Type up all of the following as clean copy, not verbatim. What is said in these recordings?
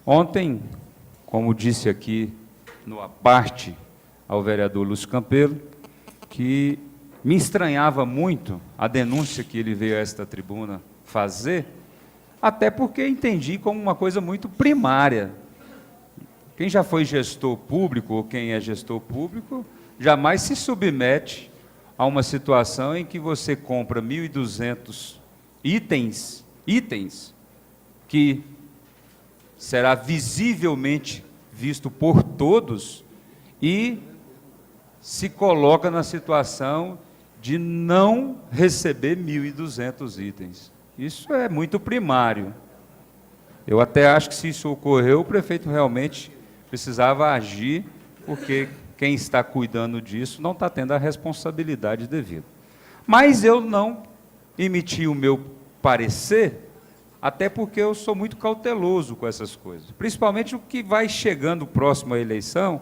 Ontem, como disse aqui no aparte ao vereador Lúcio Campelo, que me estranhava muito a denúncia que ele veio a esta tribuna fazer, até porque entendi como uma coisa muito primária. Quem já foi gestor público, ou quem é gestor público, jamais se submete a uma situação em que você compra 1.200 itens que será visivelmente visto por todos e se coloca na situação de não receber 1.200 itens. Isso é muito primário. Eu até acho que, se isso ocorreu, o prefeito realmente precisava agir, porque quem está cuidando disso não está tendo a responsabilidade devida. Mas eu não emiti o meu parecer, até porque eu sou muito cauteloso com essas coisas. Principalmente o que vai chegando próximo à eleição,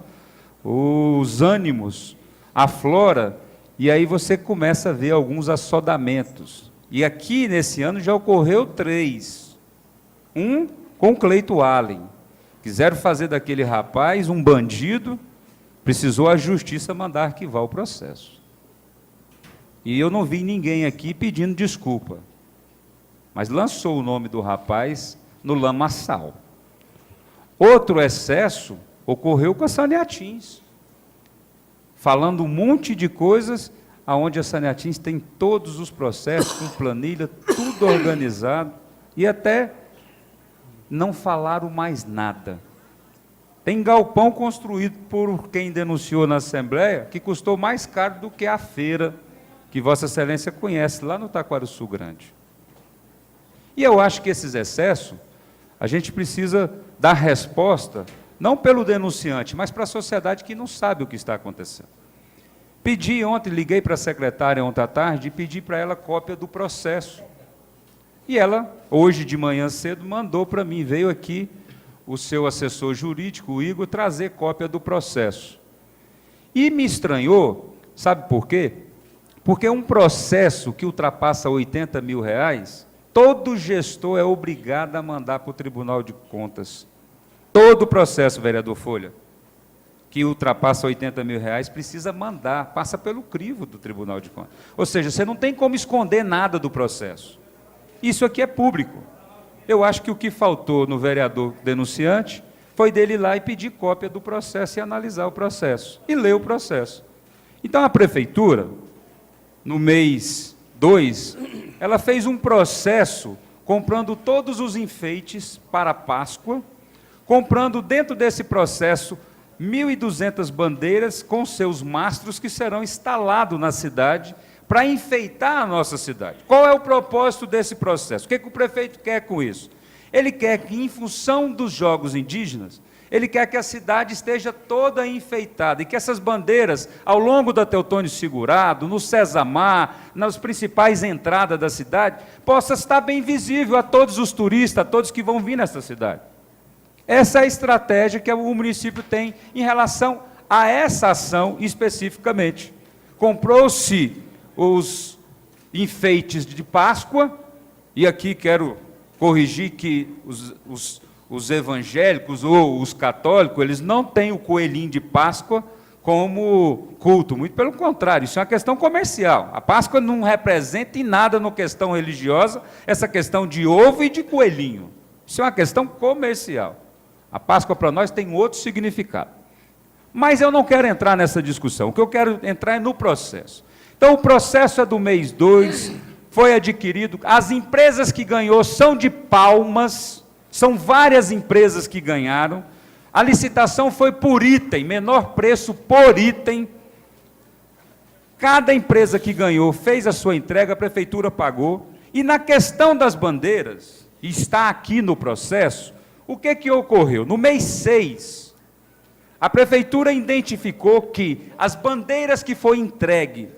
os ânimos afloram, e aí você começa a ver alguns assodamentos. E aqui, nesse ano, já ocorreu 3. Um com Cleito Allen. Quiseram fazer daquele rapaz um bandido, precisou a justiça mandar arquivar o processo. E eu não vi ninguém aqui pedindo desculpa, mas lançou o nome do rapaz no lamaçal. Outro excesso ocorreu com a Saneatins, falando um monte de coisas, aonde a Saneatins tem todos os processos, com planilha, tudo organizado, e até não falaram mais nada. Tem galpão construído por quem denunciou na Assembleia, que custou mais caro do que a feira, que Vossa Excelência conhece, lá no Taquarussu Grande. E eu acho que esses excessos, a gente precisa dar resposta, não pelo denunciante, mas para a sociedade que não sabe o que está acontecendo. Pedi ontem, liguei para a secretária ontem à tarde, e pedi para ela cópia do processo. E ela, hoje de manhã cedo, mandou para mim, veio aqui o seu assessor jurídico, o Igor, trazer cópia do processo. E me estranhou, sabe por quê? Porque um processo que ultrapassa R$80 mil, todo gestor é obrigado a mandar para o Tribunal de Contas. Todo processo, vereador Folha, que ultrapassa R$80 mil, precisa mandar, passa pelo crivo do Tribunal de Contas. Ou seja, você não tem como esconder nada do processo. Isso aqui é público. Eu acho que o que faltou no vereador denunciante foi dele ir lá e pedir cópia do processo e analisar o processo, e ler o processo. Então, a prefeitura, no mês 2, ela fez um processo comprando todos os enfeites para a Páscoa, comprando dentro desse processo 1.200 bandeiras com seus mastros que serão instalados na cidade para enfeitar a nossa cidade. Qual é o propósito desse processo? O que o prefeito quer com isso? Ele quer que, em função dos jogos indígenas, ele quer que a cidade esteja toda enfeitada e que essas bandeiras, ao longo da Teotônio Segurado, no Cezamar, nas principais entradas da cidade, possa estar bem visível a todos os turistas, a todos que vão vir nessa cidade. Essa é a estratégia que o município tem em relação a essa ação especificamente. Comprou-se os enfeites de Páscoa, e aqui quero corrigir que os evangélicos ou os católicos, eles não têm o coelhinho de Páscoa como culto, muito pelo contrário, isso é uma questão comercial. A Páscoa não representa em nada na questão religiosa essa questão de ovo e de coelhinho. Isso é uma questão comercial. A Páscoa para nós tem outro significado. Mas eu não quero entrar nessa discussão, o que eu quero entrar é no processo. Então, o processo é do mês 2, foi adquirido, as empresas que ganhou são de Palmas, são várias empresas que ganharam, a licitação foi por item, menor preço por item, cada empresa que ganhou fez a sua entrega, a prefeitura pagou, e na questão das bandeiras, está aqui no processo, o que ocorreu? No mês 6, a prefeitura identificou que as bandeiras que foi entregue,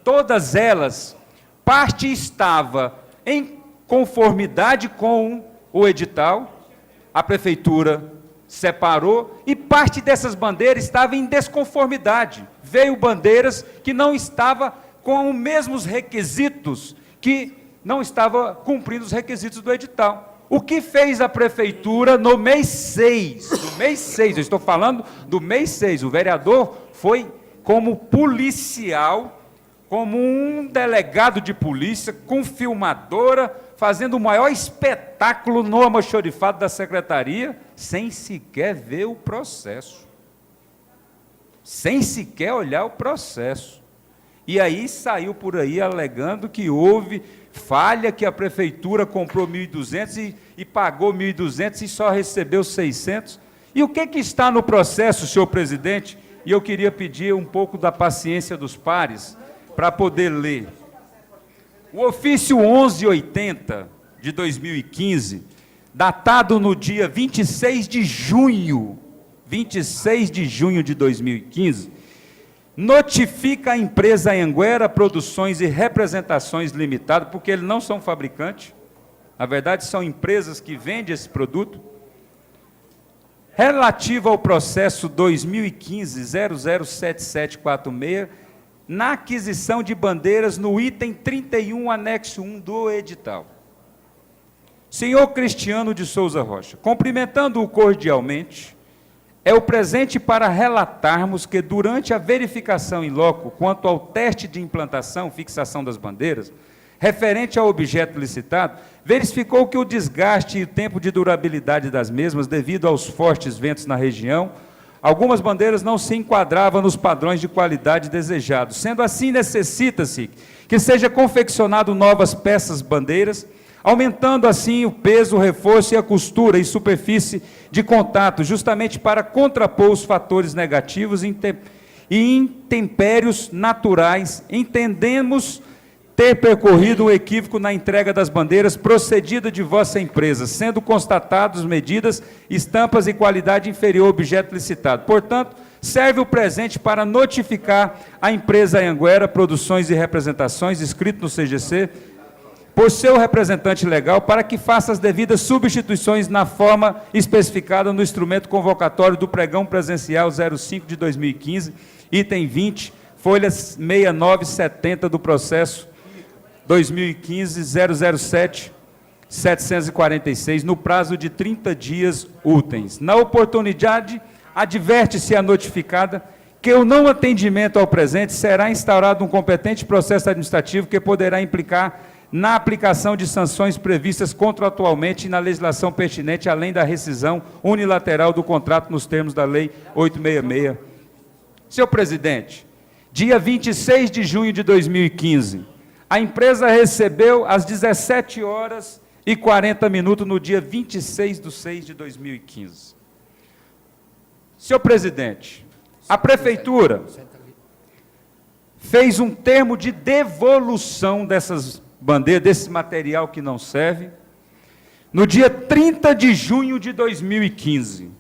todas elas, parte estava em conformidade com o edital, a prefeitura separou, e parte dessas bandeiras estava em desconformidade. Veio bandeiras que não estavam com os mesmos requisitos, que não estavam cumprindo os requisitos do edital. O que fez a prefeitura no mês 6? No mês 6, eu estou falando do mês 6. O vereador foi como policial, como um delegado de polícia, com filmadora, fazendo o maior espetáculo no almoxorifado da secretaria, sem sequer ver o processo. Sem sequer olhar o processo. E aí saiu por aí alegando que houve falha, que a prefeitura comprou 1.200 e pagou 1.200 e só recebeu 600. E o que está no processo, senhor presidente? E eu queria pedir um pouco da paciência dos pares para poder ler. O ofício 1180 de 2015, datado no dia 26 de junho de 2015, notifica a empresa Anhanguera Produções e Representações Limitada, porque eles não são fabricantes, na verdade são empresas que vendem esse produto, relativo ao processo 2015-007746, na aquisição de bandeiras no item 31, anexo 1 do edital. Senhor Cristiano de Souza Rocha, cumprimentando-o cordialmente, é o presente para relatarmos que, durante a verificação in loco quanto ao teste de implantação, fixação das bandeiras, referente ao objeto licitado, verificou que o desgaste e o tempo de durabilidade das mesmas, devido aos fortes ventos na região, algumas bandeiras não se enquadravam nos padrões de qualidade desejados. Sendo assim, necessita-se que seja confeccionado novas peças bandeiras, aumentando assim o peso, o reforço e a costura e superfície de contato, justamente para contrapor os fatores negativos e intempéries naturais. Entendemos ter percorrido um equívoco na entrega das bandeiras procedida de vossa empresa, sendo constatados medidas, estampas e qualidade inferior ao objeto licitado. Portanto, serve o presente para notificar a empresa Anhanguera Produções e Representações, inscrito no CGC, por seu representante legal, para que faça as devidas substituições na forma especificada no instrumento convocatório do pregão presencial 05 de 2015, item 20, folha 6970 do processo 2015-007-746, no prazo de 30 dias úteis. Na oportunidade, adverte-se a notificada que o não atendimento ao presente será instaurado um competente processo administrativo que poderá implicar na aplicação de sanções previstas contratualmente e na legislação pertinente, além da rescisão unilateral do contrato nos termos da Lei 866. Senhor presidente, dia 26 de junho de 2015, a empresa recebeu às 17 horas e 40 minutos no dia 26 de 6 de 2015. Senhor presidente, a prefeitura fez um termo de devolução dessas bandeiras, desse material que não serve, no dia 30 de junho de 2015.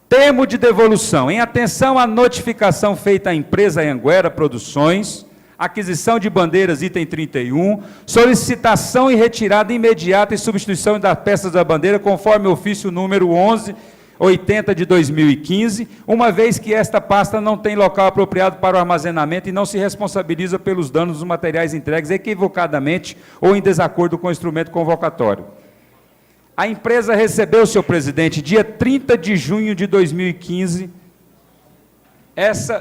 Termo de devolução, em atenção à notificação feita à empresa Anhanguera Produções, aquisição de bandeiras, item 31, solicitação e retirada imediata e substituição das peças da bandeira, conforme o ofício número 1180 de 2015, uma vez que esta pasta não tem local apropriado para o armazenamento e não se responsabiliza pelos danos dos materiais entregues equivocadamente ou em desacordo com o instrumento convocatório. A empresa recebeu, senhor presidente, dia 30 de junho de 2015,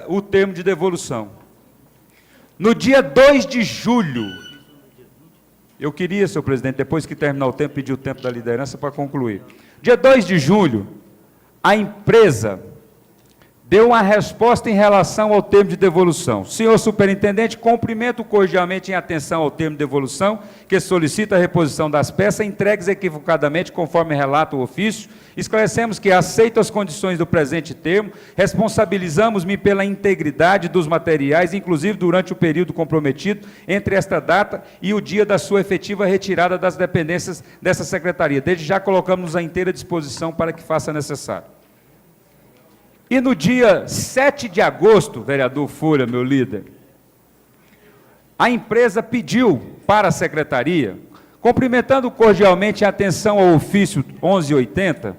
o termo de devolução. No dia 2 de julho, eu queria, senhor presidente, depois que terminar o tempo, pedir o tempo da liderança para concluir. Dia 2 de julho, a empresa deu uma resposta em relação ao termo de devolução. Senhor superintendente, cumprimento cordialmente em atenção ao termo de devolução, que solicita a reposição das peças entregues equivocadamente, conforme relata o ofício. Esclarecemos que aceito as condições do presente termo, responsabilizamos-me pela integridade dos materiais, inclusive durante o período comprometido entre esta data e o dia da sua efetiva retirada das dependências dessa secretaria. Desde já colocamos à inteira disposição para que faça necessário. E no dia 7 de agosto, vereador Folha, meu líder, a empresa pediu para a secretaria, cumprimentando cordialmente a atenção ao ofício 1180,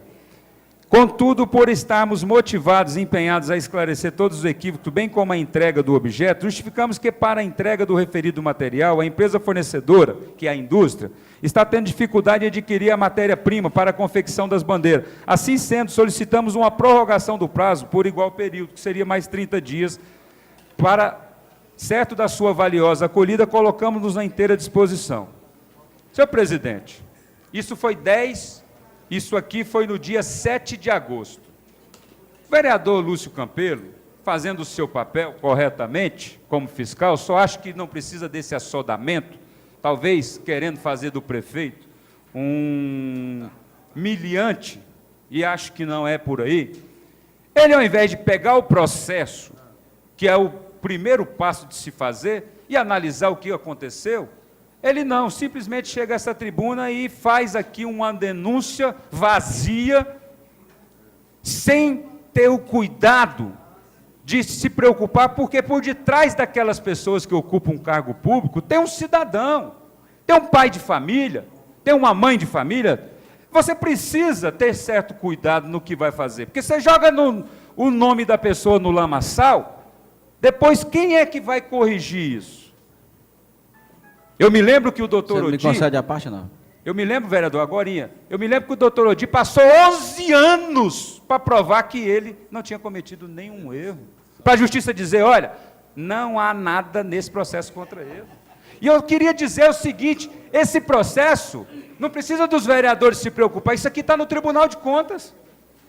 Contudo, por estarmos motivados e empenhados a esclarecer todos os equívocos, bem como a entrega do objeto, justificamos que para a entrega do referido material, a empresa fornecedora, que é a indústria, está tendo dificuldade em adquirir a matéria-prima para a confecção das bandeiras. Assim sendo, solicitamos uma prorrogação do prazo por igual período, que seria mais 30 dias, para, certo da sua valiosa acolhida, colocamos-nos à inteira disposição. Senhor presidente, isso aqui foi no dia 7 de agosto. O vereador Lúcio Campelo, fazendo o seu papel corretamente, como fiscal, só acho que não precisa desse assodamento, talvez querendo fazer do prefeito um miliante, e acho que não é por aí. Ele, ao invés de pegar o processo, que é o primeiro passo de se fazer, e analisar o que aconteceu, ele não, simplesmente chega a essa tribuna e faz aqui uma denúncia vazia, sem ter o cuidado de se preocupar, porque por detrás daquelas pessoas que ocupam um cargo público, tem um cidadão, tem um pai de família, tem uma mãe de família. Você precisa ter certo cuidado no que vai fazer, porque você joga o nome da pessoa no lamaçal, depois quem é que vai corrigir isso? Eu me lembro que o doutor Odi... Você me concede a parte, não? Eu me lembro, vereador, agorinha, eu me lembro que o doutor Odi passou 11 anos para provar que ele não tinha cometido nenhum erro. Para a justiça dizer, olha, não há nada nesse processo contra ele. E eu queria dizer o seguinte, esse processo, não precisa dos vereadores se preocupar, isso aqui está no Tribunal de Contas.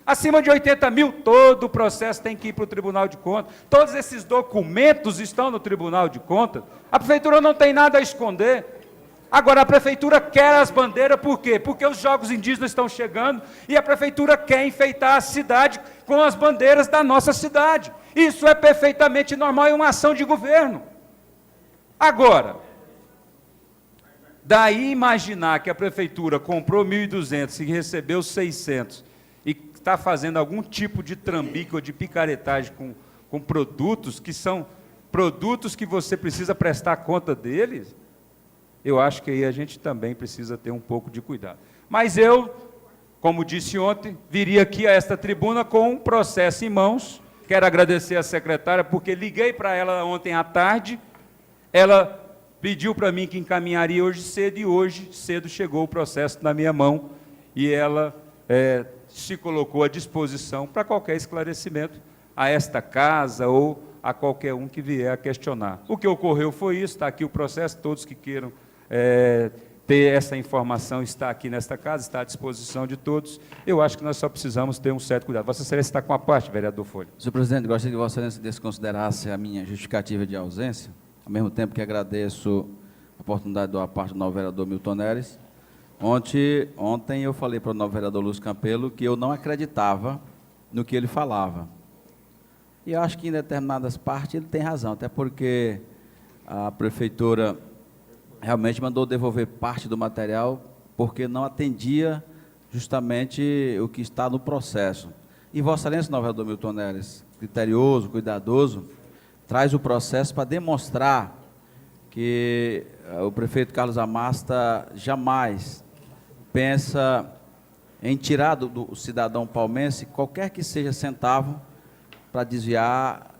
Acima de 80 mil, todo o processo tem que ir para o Tribunal de Contas. Todos esses documentos estão no Tribunal de Contas. A prefeitura não tem nada a esconder. Agora, a prefeitura quer as bandeiras, por quê? Porque os jogos indígenas estão chegando e a prefeitura quer enfeitar a cidade com as bandeiras da nossa cidade. Isso é perfeitamente normal, é uma ação de governo. Agora, daí imaginar que a prefeitura comprou 1.200 e recebeu 600 e está fazendo algum tipo de trambique ou de picaretagem com produtos que são produtos que você precisa prestar conta deles, eu acho que aí a gente também precisa ter um pouco de cuidado. Mas eu, como disse ontem, viria aqui a esta tribuna com um processo em mãos. Quero agradecer à secretária, porque liguei para ela ontem à tarde, ela pediu para mim que encaminharia hoje cedo, e hoje cedo chegou o processo na minha mão, e ela se colocou à disposição para qualquer esclarecimento a esta casa ou a qualquer um que vier a questionar. O que ocorreu foi isso, está aqui o processo, todos que queiram ter essa informação está aqui nesta casa, está à disposição de todos. Eu acho que nós só precisamos ter um certo cuidado. Vossa Excelência está com a parte, vereador Folha. Senhor presidente, gostaria que Vossa Excelência desconsiderasse a minha justificativa de ausência, ao mesmo tempo que agradeço a oportunidade de dar a parte do novo vereador Milton Neres. Ontem eu falei para o novo vereador Lúcio Campelo que eu não acreditava no que ele falava. E eu acho que em determinadas partes ele tem razão, até porque a prefeitura realmente mandou devolver parte do material porque não atendia justamente o que está no processo. E Vossa Excelência, novo vereador Milton Neres, criterioso, cuidadoso, traz o processo para demonstrar que o prefeito Carlos Amasta jamais pensa em tirar do cidadão palmense qualquer que seja centavo para desviar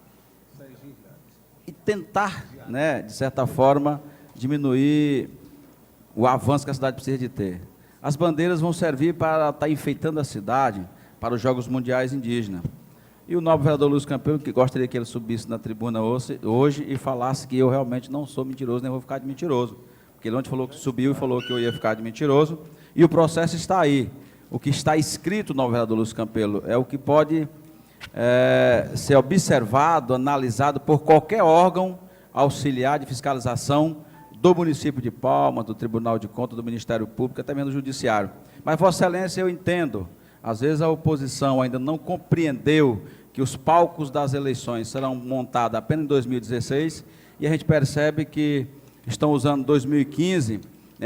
e tentar, né, de certa forma, diminuir o avanço que a cidade precisa de ter. As bandeiras vão servir para estar enfeitando a cidade para os Jogos Mundiais Indígenas. E o novo vereador Lúcio Campelo, que gostaria que ele subisse na tribuna hoje e falasse que eu realmente não sou mentiroso, nem vou ficar de mentiroso. Porque ele ontem falou que subiu e falou que eu ia ficar de mentiroso. E o processo está aí. O que está escrito no vereador Lúcio Campelo é o que pode ser observado, analisado por qualquer órgão auxiliar de fiscalização do município de Palmas, do Tribunal de Contas, do Ministério Público, até mesmo do Judiciário. Mas, Vossa Excelência, eu entendo, às vezes a oposição ainda não compreendeu que os palcos das eleições serão montados apenas em 2016, e a gente percebe que estão usando 2015,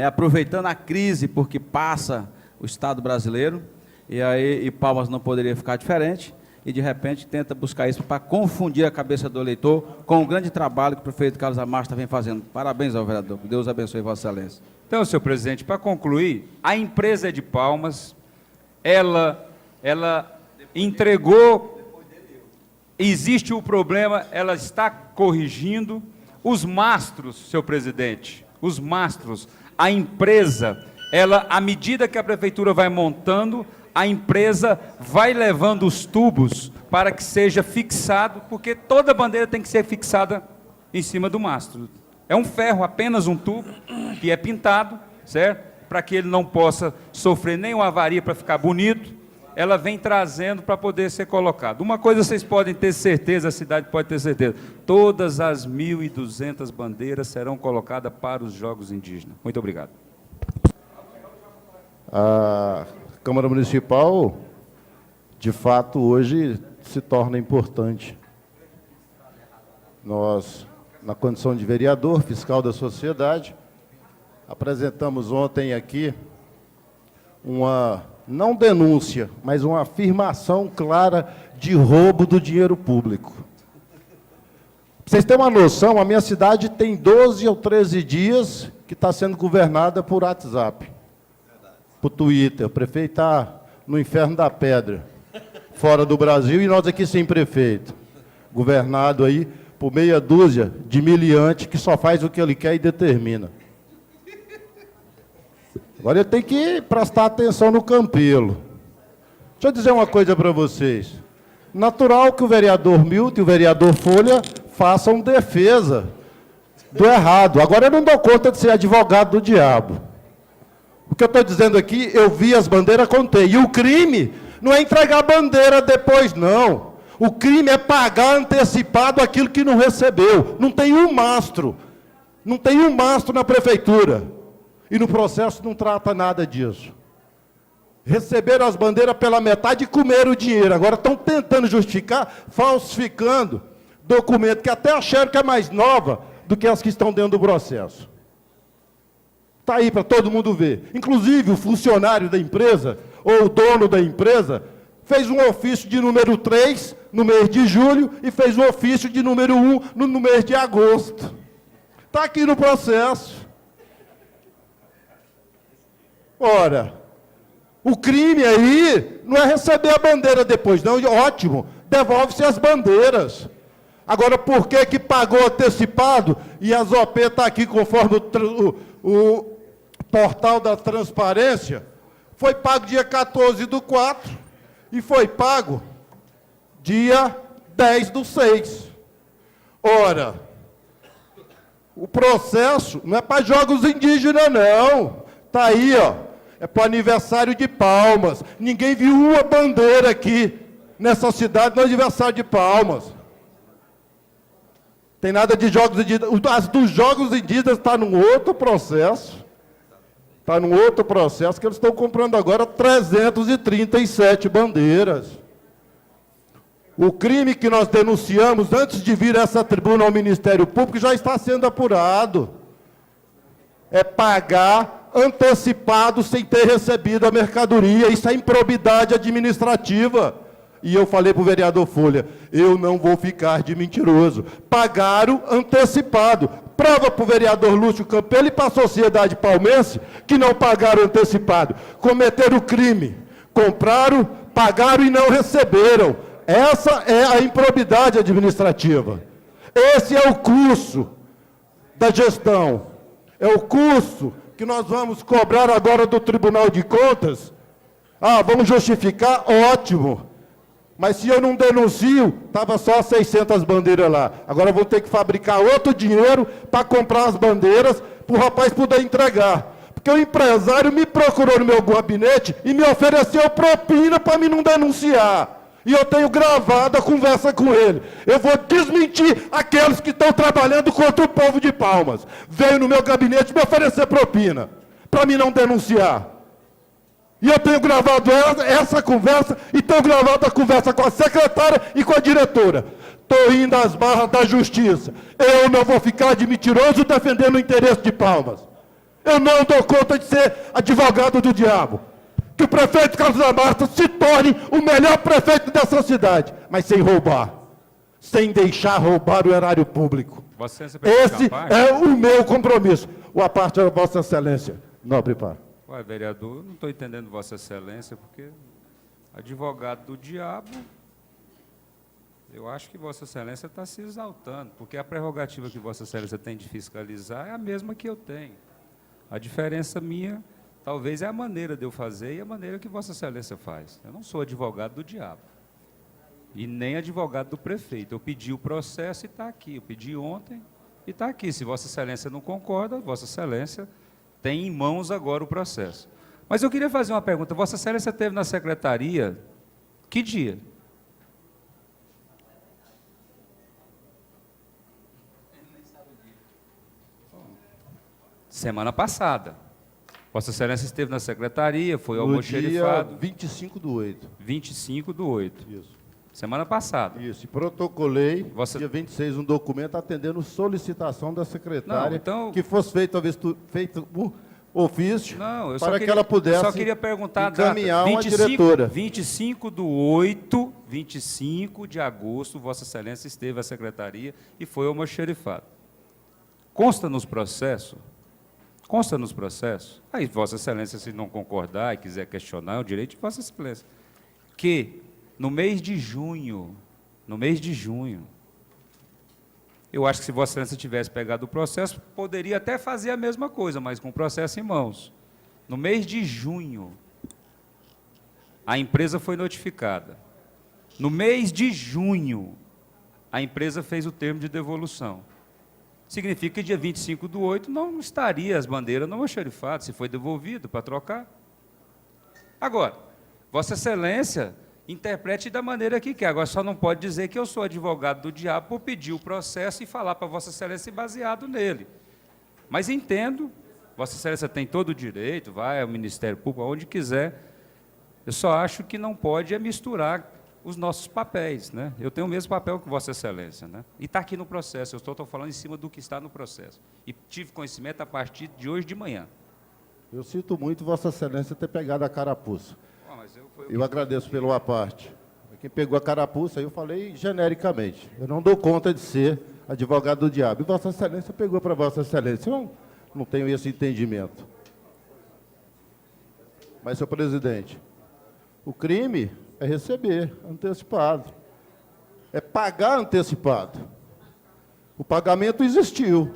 aproveitando a crise porque passa o Estado brasileiro, e Palmas não poderia ficar diferente, e de repente tenta buscar isso para confundir a cabeça do eleitor com o grande trabalho que o prefeito Carlos Amasta vem fazendo. Parabéns ao vereador, que Deus abençoe Vossa Excelência. Então, senhor presidente, para concluir, a empresa de Palmas, ela entregou, existe o problema, ela está corrigindo. Os mastros, senhor presidente, os mastros, a empresa, ela, à medida que a prefeitura vai montando, a empresa vai levando os tubos para que seja fixado, porque toda bandeira tem que ser fixada em cima do mastro. É um ferro, apenas um tubo, que é pintado, certo? Para que ele não possa sofrer nenhuma avaria para ficar bonito, ela vem trazendo para poder ser colocado. Uma coisa vocês podem ter certeza, a cidade pode ter certeza, todas as 1.200 bandeiras serão colocadas para os Jogos Indígenas. Muito obrigado. A Câmara Municipal, de fato, hoje se torna importante. Nós, na condição de vereador, fiscal da sociedade, apresentamos ontem aqui uma, não denúncia, mas uma afirmação clara de roubo do dinheiro público. Para vocês terem uma noção, a minha cidade tem 12 ou 13 dias que está sendo governada por WhatsApp, por Twitter. O prefeito está no inferno da pedra, fora do Brasil, e nós aqui sem prefeito, governado aí por meia dúzia de miliante que só faz o que ele quer e determina. Agora ele tem que prestar atenção no Campelo. Deixa eu dizer uma coisa para vocês. Natural que o vereador Milton e o vereador Folha façam defesa do errado. Agora eu não dou conta de ser advogado do diabo. O que eu estou dizendo aqui, eu vi as bandeiras, contei. E o crime não é entregar a bandeira depois, não. O crime é pagar antecipado aquilo que não recebeu. Não tem um mastro. Não tem um mastro na prefeitura. E no processo não trata nada disso. Receberam as bandeiras pela metade e comeram o dinheiro. Agora estão tentando justificar, falsificando documento que até acharam que é mais nova do que as que estão dentro do processo. Está aí para todo mundo ver. Inclusive, o funcionário da empresa, ou o dono da empresa, fez um ofício de número 3 no mês de julho e fez um ofício de número 1 no mês de agosto. Está aqui no processo. Ora, o crime aí não é receber a bandeira depois, não. Ótimo, devolve-se as bandeiras. Agora, por que que pagou antecipado e a ZOP está aqui conforme o portal da transparência? Foi pago dia 14/4 e foi pago dia 10/6. Ora, o processo não é para jogos indígenas, não. Está aí, ó. É para o aniversário de Palmas. Ninguém viu uma bandeira aqui nessa cidade no aniversário de Palmas. Tem nada de jogos indígenas. As dos jogos indígenas está num outro processo. Está num outro processo que eles estão comprando agora 337 bandeiras. O crime que nós denunciamos antes de vir a essa tribuna ao Ministério Público já está sendo apurado. É pagar antecipado sem ter recebido a mercadoria. Isso é improbidade administrativa. E eu falei para o vereador Folha, eu não vou ficar de mentiroso. Pagaram antecipado. Prova para o vereador Lúcio Campelo e para a sociedade palmense que não pagaram antecipado. Cometeram crime. Compraram, pagaram e não receberam. Essa é a improbidade administrativa. Esse é o curso da gestão. É o curso que nós vamos cobrar agora do Tribunal de Contas. Ah, vamos justificar? Ótimo. Mas se eu não denuncio, estava só 600 bandeiras lá. Agora eu vou ter que fabricar outro dinheiro para comprar as bandeiras para o rapaz poder entregar. Porque o empresário me procurou no meu gabinete e me ofereceu propina para mim não denunciar. E eu tenho gravado a conversa com ele. Eu vou desmentir aqueles que estão trabalhando contra o povo de Palmas. Veio no meu gabinete me oferecer propina, para mim não denunciar. E eu tenho gravado essa conversa, e tenho gravado a conversa com a secretária e com a diretora. Estou indo às barras da justiça. Eu não vou ficar de mentiroso defendendo o interesse de Palmas. Eu não dou conta de ser advogado do diabo. Que o prefeito Carlos Amasta se torne o melhor prefeito dessa cidade, mas sem roubar, sem deixar roubar o erário público. Esse é o meu compromisso. A parte da Vossa Excelência, nobre par. Ué, vereador, não estou entendendo Vossa Excelência, porque Advogado do diabo, eu acho que Vossa Excelência está se exaltando, porque a prerrogativa que Vossa Excelência tem de fiscalizar é a mesma que eu tenho. A diferença minha, talvez, é a maneira de eu fazer e a maneira que Vossa Excelência faz. Eu não sou advogado do diabo. E nem advogado do prefeito. Eu pedi o processo e está aqui. Eu pedi ontem e está aqui. Se Vossa Excelência não concorda, Vossa Excelência tem em mãos agora o processo. Mas eu queria fazer uma pergunta. Vossa Excelência esteve na secretaria que dia? Semana passada. Vossa Excelência esteve na secretaria, foi almoxerifado. No dia 25/8. 25/8. Isso. Semana passada. Isso, e protocolei, Vossa... dia 26, um documento atendendo solicitação da secretária, não, então... que fosse feito um ofício não, eu para que ela pudesse só queria perguntar encaminhar a data. uma diretora. 25 de agosto, Vossa Excelência esteve à secretaria e foi almoxerifado. Consta nos processos, aí Vossa Excelência, se não concordar e quiser questionar, é o direito de Vossa Excelência, que no mês de junho, eu acho que se Vossa Excelência tivesse pegado o processo, poderia até fazer a mesma coisa, mas com o processo em mãos. No mês de junho, a empresa foi notificada. No mês de junho, a empresa fez o termo de devolução. Significa que dia 25/8 não estaria as bandeiras no almoxerifado, se foi devolvido para trocar. Agora, Vossa Excelência interprete da maneira que quer. Agora, só não pode dizer que eu sou advogado do diabo por pedir o processo e falar para Vossa Excelência baseado nele. Mas entendo, Vossa Excelência tem todo o direito, vai ao Ministério Público, aonde quiser. Eu só acho que não pode misturar os nossos papéis, né? Eu tenho o mesmo papel que Vossa Excelência, né? E está aqui no processo, eu estou falando em cima do que está no processo. E tive conhecimento a partir de hoje de manhã. Eu sinto muito Vossa Excelência ter pegado a carapuça. Eu agradeço pela parte. Quem pegou a carapuça, eu falei genericamente. Eu não dou conta de ser advogado do diabo. E Vossa Excelência pegou para Vossa Excelência. Eu não tenho esse entendimento. Mas, senhor presidente, o crime é receber antecipado. É pagar antecipado. O pagamento existiu.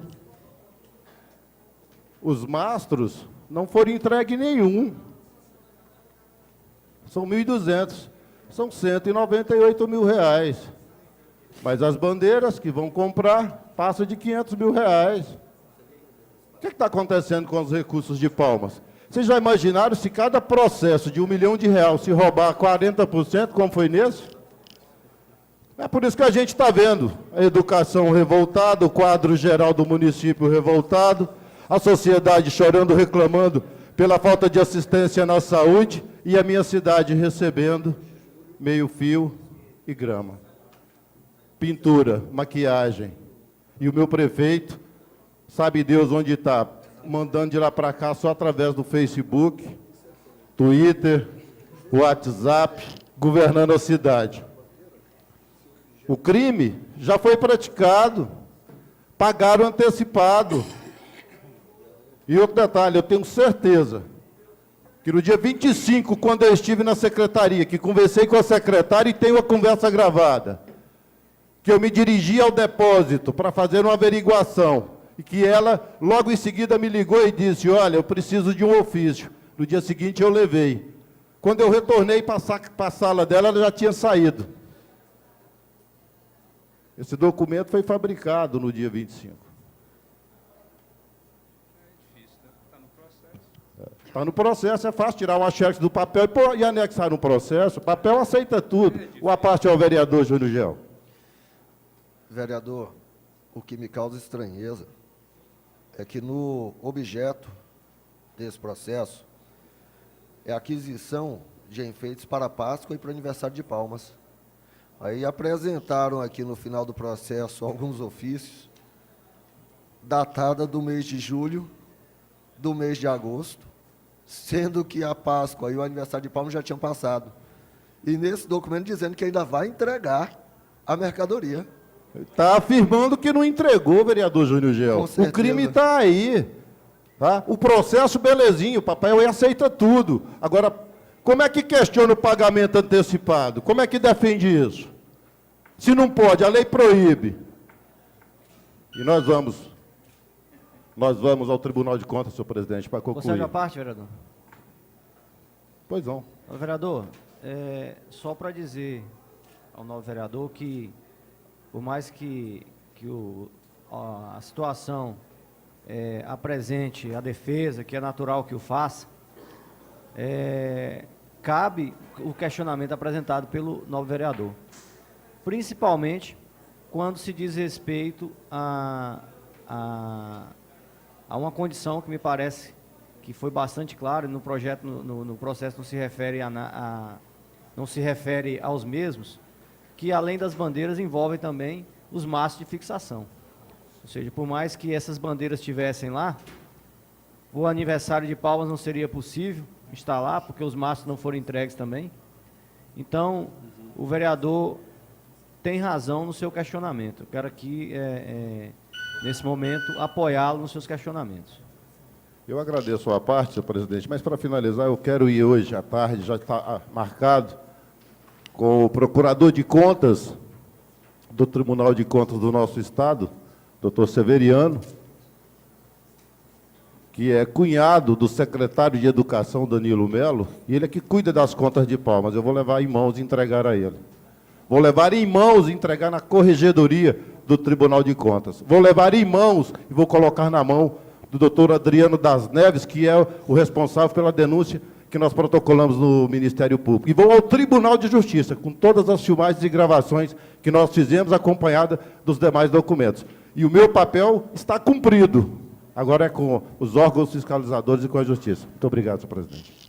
Os mastros não foram entregues nenhum. São 1.200, são R$198 mil. Mas as bandeiras que vão comprar passam de R$500 mil. O que está acontecendo com os recursos de Palmas? Vocês já imaginaram se cada processo de R$1 milhão se roubar 40%, como foi nesse? É por isso que a gente está vendo a educação revoltada, o quadro geral do município revoltado, a sociedade chorando, reclamando pela falta de assistência na saúde, e a minha cidade recebendo meio fio e grama. Pintura, maquiagem. E o meu prefeito, sabe Deus onde está, mandando de lá para cá só através do Facebook, Twitter, WhatsApp, governando a cidade. O crime já foi praticado, pagaram antecipado. E outro detalhe, eu tenho certeza que no dia 25, quando eu estive na secretaria, que conversei com a secretária e tenho a conversa gravada, que eu me dirigi ao depósito para fazer uma averiguação, e que ela, logo em seguida, me ligou e disse, olha, eu preciso de um ofício. No dia seguinte, eu levei. Quando eu retornei para a sala dela, ela já tinha saído. Esse documento foi fabricado no dia 25. Está no processo, é fácil tirar uma xerox do papel e anexar no processo. O papel aceita tudo. A parte ao vereador Júnior Gel. Vereador, o que me causa estranheza é que no objeto desse processo é a aquisição de enfeites para a Páscoa e para o aniversário de Palmas. Aí apresentaram aqui no final do processo alguns ofícios, datada do mês de julho, do mês de agosto, sendo que a Páscoa e o aniversário de Palmas já tinham passado. E nesse documento dizendo que ainda vai entregar a mercadoria. Está afirmando que não entregou, vereador Júnior Gel. O crime está aí. Tá? O processo, belezinho, o papel aí aceita tudo. Agora, Como é que questiona o pagamento antecipado? Como é que defende isso? Se não pode, a lei proíbe. E nós vamos ao Tribunal de Contas, senhor presidente, para concluir. Você já parte, vereador? Pois não. Vereador, só para dizer ao novo vereador que, por mais que a situação apresente a defesa, que é natural que o faça, cabe o questionamento apresentado pelo novo vereador, principalmente quando se diz respeito a uma condição que me parece que foi bastante clara no projeto, no processo não se refere aos mesmos, que além das bandeiras envolvem também os mastros de fixação. Ou seja, por mais que essas bandeiras estivessem lá, o aniversário de Palmas não seria possível instalar, porque os mastros não foram entregues também. Então, o vereador tem razão no seu questionamento. Eu quero aqui, nesse momento, apoiá-lo nos seus questionamentos. Eu agradeço a parte, senhor presidente, mas para finalizar, eu quero ir hoje à tarde, já está marcado, com o procurador de contas do Tribunal de Contas do nosso Estado, doutor Severiano, que é cunhado do secretário de Educação, Danilo Melo, e ele é que cuida das contas de Palmas. Eu vou levar em mãos e entregar a ele. Vou levar em mãos e entregar na corregedoria do Tribunal de Contas. Vou levar em mãos e vou colocar na mão do doutor Adriano das Neves, que é o responsável pela denúncia que nós protocolamos no Ministério Público. E vou ao Tribunal de Justiça, com todas as filmagens e gravações que nós fizemos, acompanhada dos demais documentos. E o meu papel está cumprido. Agora é com os órgãos fiscalizadores e com a Justiça. Muito obrigado, senhor presidente.